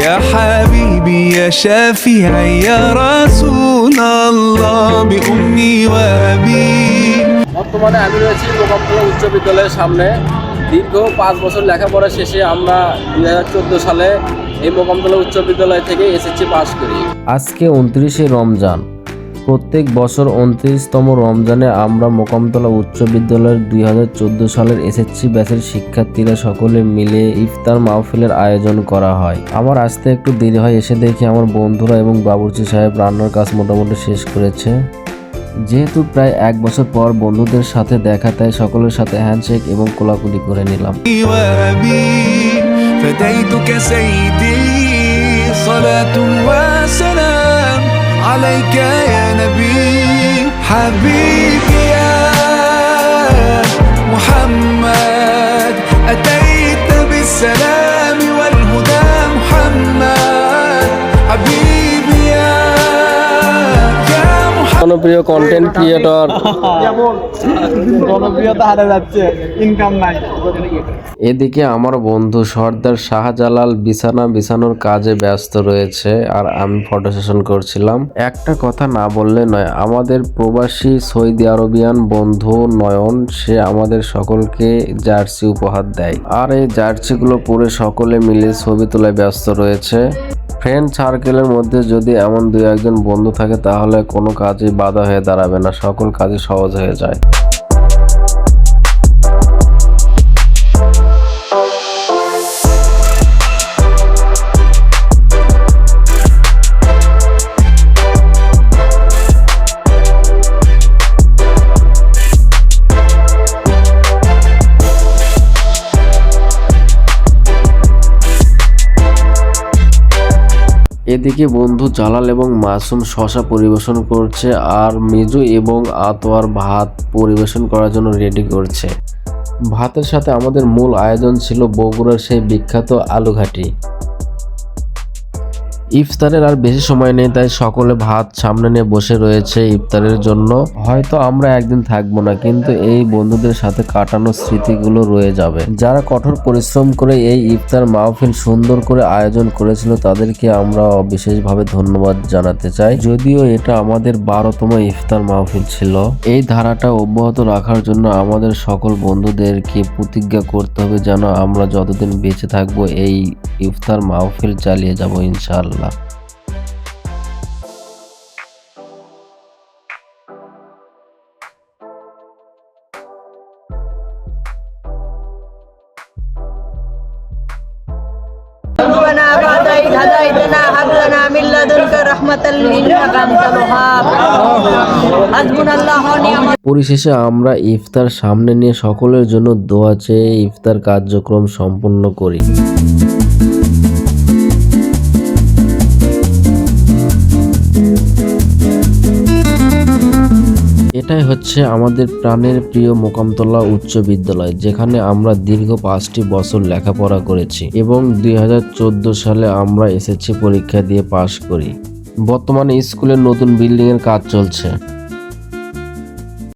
يا حبيبي يا شافعي يا رسول الله بأمي وأبي। বর্তমানে আমি রয়েছি মোকামতলা উচ্চ বিদ্যালয়ের সামনে। দীর্ঘ 5 বছর লেখাপড়া শেষে আমরা 2014 সালে এই মোকামতলা উচ্চ বিদ্যালয় থেকে এসএসসি পাস করি। আজকে 29শে রমজান। প্রত্যেক বছর 29তম রমজানে আমরা মোকামতলা উচ্চ বিদ্যালয়ের 2014 সালের এসএসসি ব্যাচের শিক্ষার্থীরা সকলে মিলে ইফতার মাহফিলের আয়োজন করা হয়। আমার আসতে একটু দেরি হয়, এসে দেখি আমার বন্ধুরা এবং বাবুর্চি সাহেব রান্নার কাজ মোটামুটি শেষ করেছে। যেহেতু প্রায় 1 বছর পর বন্ধুদের সাথে দেখা, তাই সকলের সাথে হ্যান্ডশেক এবং কোলাকুলি করে নিলাম। فديتك سيدي صلاة وسلام عليك يا نبي حبيبي يا محمد أتيت بالسلام والهدى محمد حبيبي يا জনপ্রিয় কন্টেন্ট ক্রিয়েটর জনপ্রিয়তা হারা যাচ্ছে, ইনকাম নাই। এদিকে আমার বন্ধু সর্দার শাহজালাল বিছানা বিছানোর কাজে ব্যস্ত রয়েছে, আর আমি ফটো সেশন করছিলাম। একটা কথা না বললে নয়, আমাদের প্রবাসী সৌদি আরবিয়ান বন্ধু নয়ন, সে আমাদের সকলকে জার্সি উপহার দেয়, আর এই জার্সিগুলো পরে সকলে মিলে ছবি তোলায় ব্যস্ত রয়েছে। ফ্রেন্ড সার্কেলের মধ্যে যদি এমন 2-1 বন্ধু থাকে তাহলে কোনো কাজই বাধা হয়ে দাঁড়াবে না, সকল কাজই সহজ হয়ে যায়। এদিকে বন্ধু জালাল এবং মাসুম শশা পরিবেশন করছে, আর মিজু এবং আতোয়ার ভাত পরিবেশন করার জন্য রেডি করছে। ভাতের সাথে আমাদের মূল আয়োজন ছিল বগুড়ার সেই বিখ্যাত আলুঘাটি। ইফতারের আর বেশি সময় নেই, তাই সকলে ভাত সামনে নিয়ে বসে রয়েছে ইফতারের জন্য। হয়তো আমরা একদিন থাকবো না, কিন্তু এই বন্ধুদের সাথে কাটানো স্মৃতিগুলো রয়ে যাবে। যারা কঠোর পরিশ্রম করে এই ইফতার মাহফিল সুন্দর করে আয়োজন করেছিল তাদেরকে আমরা বিশেষভাবে ধন্যবাদ জানাতে চাই। যদিও এটা আমাদের 12তম ইফতার মাহফিল ছিল। এই ধারাটা অব্যাহত রাখার জন্য আমাদের সকল বন্ধুদেরকে প্রতিজ্ঞা করতে হবে যেন আমরা যতদিন বেঁচে থাকবো এই ইফতার মাহফিল চালিয়ে যাব ইনশাআল্লাহ। ربنا بعد إذ هديتنا هب لنا من لدنك رحمة إنك أنت الوهاب حسبنا الله ونعم الوكيل। পরিশেষে আমরা ইফতার সামনে নিয়ে সকলের জন্য দোয়া চেয়ে ইফতার কার্যক্রম সম্পন্ন করি। এটাই হচ্ছে আমাদের প্রাণের প্রিয় মোকামতলা উচ্চ বিদ্যালয়, যেখানে আমরা দীর্ঘ 5টি বছর লেখাপড়া করেছি এবং 2014 সালে আমরা এসএসসি পরীক্ষা দিয়ে পাশ করি। বর্তমানে স্কুলের নতুন বিল্ডিং এর কাজ চলছে।